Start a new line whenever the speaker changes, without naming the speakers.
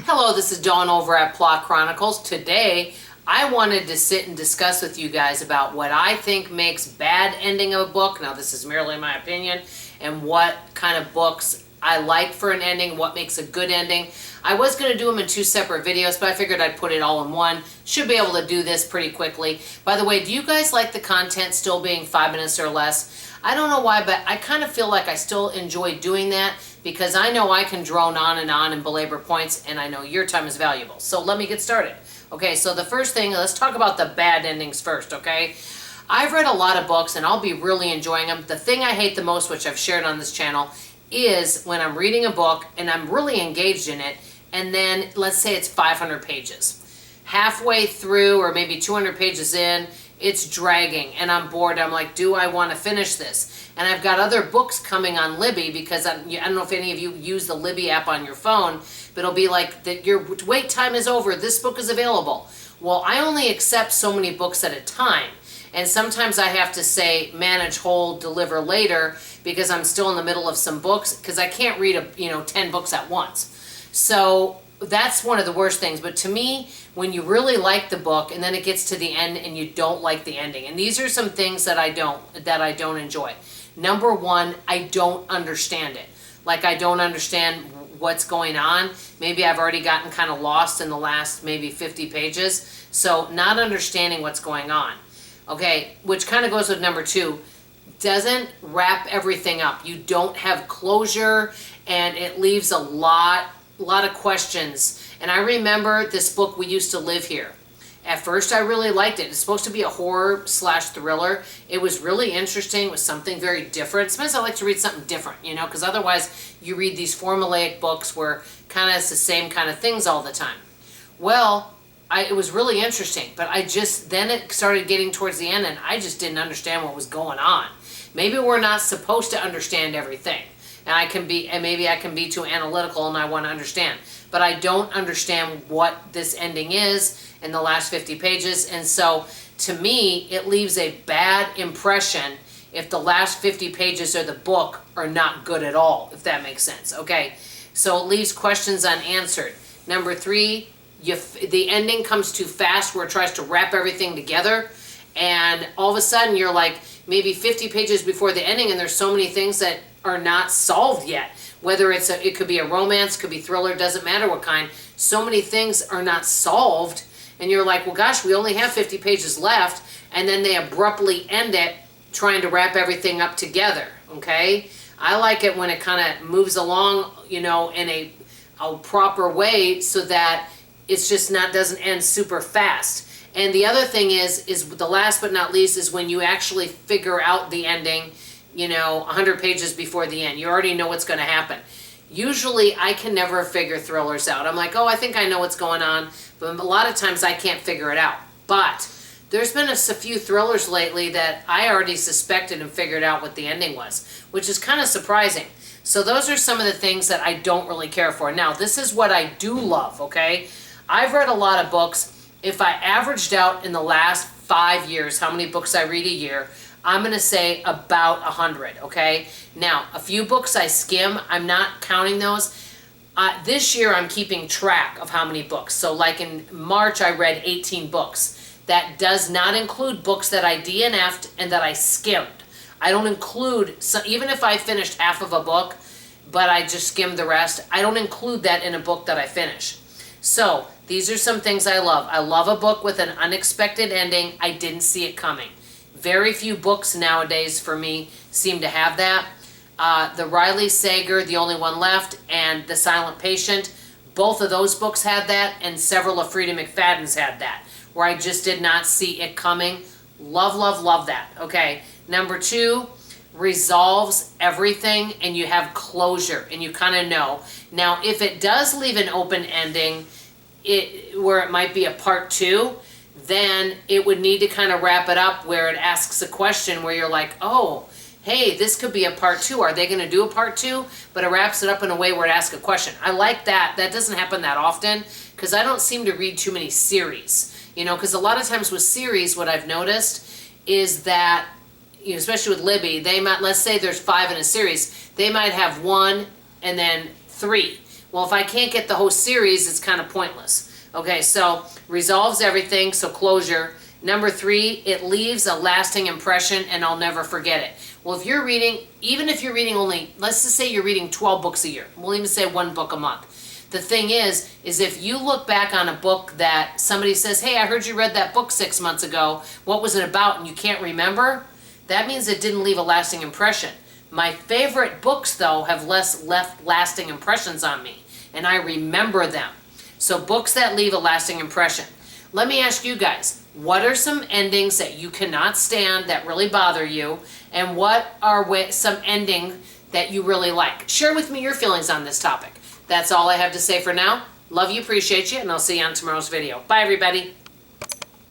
Hello, this is Dawn over at Plot Chronicles. Today, I wanted to sit and discuss with you guys about what I think makes bad ending of a book. Now, this is merely my opinion, and what kind of books I like for an ending, what makes a good ending. I was going to do them in two separate videos, but I figured I'd put it all in one. Should be able to do this pretty quickly. By the way, do you guys like the content still being 5 minutes or less? I don't know why, but I kind of feel like I still enjoy doing that because I know I can drone on and belabor points, and I know your time is valuable. So let me get started. Okay, so the first thing, let's talk about the bad endings first, okay? I've read a lot of books, and I'll be really enjoying them. The thing I hate the most, which I've shared on this channel, is when I'm reading a book and I'm really engaged in it, and then let's say it's 500 pages. Halfway through, or maybe 200 pages in, it's dragging and I'm bored. I'm like, do I want to finish this? And I've got other books coming on Libby because I don't know if any of you use the Libby app on your phone, but it'll be like that your wait time is over. This book is available. Well, I only accept so many books at a time. And sometimes I have to say manage, hold, deliver later because I'm still in the middle of some books because I can't read 10 books at once. So that's one of the worst things. But to me, when you really like the book and then it gets to the end and you don't like the ending, and these are some things that I don't enjoy. Number one, I don't understand it. Like, I don't understand what's going on. Maybe I've already gotten kind of lost in the last maybe 50 pages. So not understanding what's going on. Okay, which kind of goes with number two, doesn't wrap everything up. You don't have closure, and it leaves a lot of questions. And I remember this book, We Used to Live Here. At first, I really liked it. It's supposed to be a horror/thriller. It was really interesting. It was something very different. Sometimes I like to read something different, because otherwise you read these formulaic books where kind of it's the same kind of things all the time. Well, it was really interesting, but then it started getting towards the end and I just didn't understand what was going on. Maybe we're not supposed to understand everything. And maybe I can be too analytical and I want to understand. But I don't understand what this ending is in the last 50 pages. And so to me, it leaves a bad impression if the last 50 pages of the book are not good at all, if that makes sense. Okay, so it leaves questions unanswered. Number three, the ending comes too fast where it tries to wrap everything together. And all of a sudden you're like maybe 50 pages before the ending and there's so many things that are not solved yet. Whether it could be a romance, could be thriller, doesn't matter what kind. So many things are not solved. And you're like, well, gosh, we only have 50 pages left. And then they abruptly end it trying to wrap everything up together. Okay? I like it when it kind of moves along, in a proper way so that it's just doesn't end super fast. And the other thing is the last but not least is when you actually figure out the ending, 100 pages before the end. You already know what's going to happen. Usually I can never figure thrillers out. I'm like, oh, I think I know what's going on. But a lot of times I can't figure it out. But there's been a few thrillers lately that I already suspected and figured out what the ending was, which is kind of surprising. So those are some of the things that I don't really care for. Now, this is what I do love, okay? I've read a lot of books. If I averaged out in the last 5 years how many books I read a year, I'm going to say about 100, okay? Now, a few books I skim. I'm not counting those. This year, I'm keeping track of how many books. So like in March, I read 18 books. That does not include books that I DNF'd and that I skimmed. I don't include, even if I finished half of a book, but I just skimmed the rest, I don't include that in a book that I finish. So these are some things I love. I love a book with an unexpected ending. I didn't see it coming. Very few books nowadays for me seem to have that. The Riley Sager, The Only One Left, and The Silent Patient, both of those books had that, and several of Frida McFadden's had that, where I just did not see it coming. Love, love, love that. Okay, number two, resolves everything and you have closure and you kind of know. Now, if it does leave an open ending, where it might be a part two, then it would need to kind of wrap it up where it asks a question where you're like, oh, hey, this could be a part two. Are they going to do a part two? But it wraps it up in a way where it asks a question. I like that. That doesn't happen that often because I don't seem to read too many series. Because a lot of times with series, what I've noticed is that, especially with Libby, they might, let's say there's 5 in a series, they might have 1 and then 3. Well, if I can't get the whole series, it's kind of pointless. Okay, so resolves everything, so closure. Number 3, it leaves a lasting impression and I'll never forget it. Well, if you're reading, even if you're reading only, let's just say you're reading 12 books a year. We'll even say 1 book a month. The thing is if you look back on a book that somebody says, hey, I heard you read that book 6 months ago, what was it about, and you can't remember, that means it didn't leave a lasting impression. My favorite books, though, have left lasting impressions on me, and I remember them. So books that leave a lasting impression. Let me ask you guys, what are some endings that you cannot stand that really bother you, and what are some endings that you really like? Share with me your feelings on this topic. That's all I have to say for now. Love you, appreciate you, and I'll see you on tomorrow's video. Bye, everybody.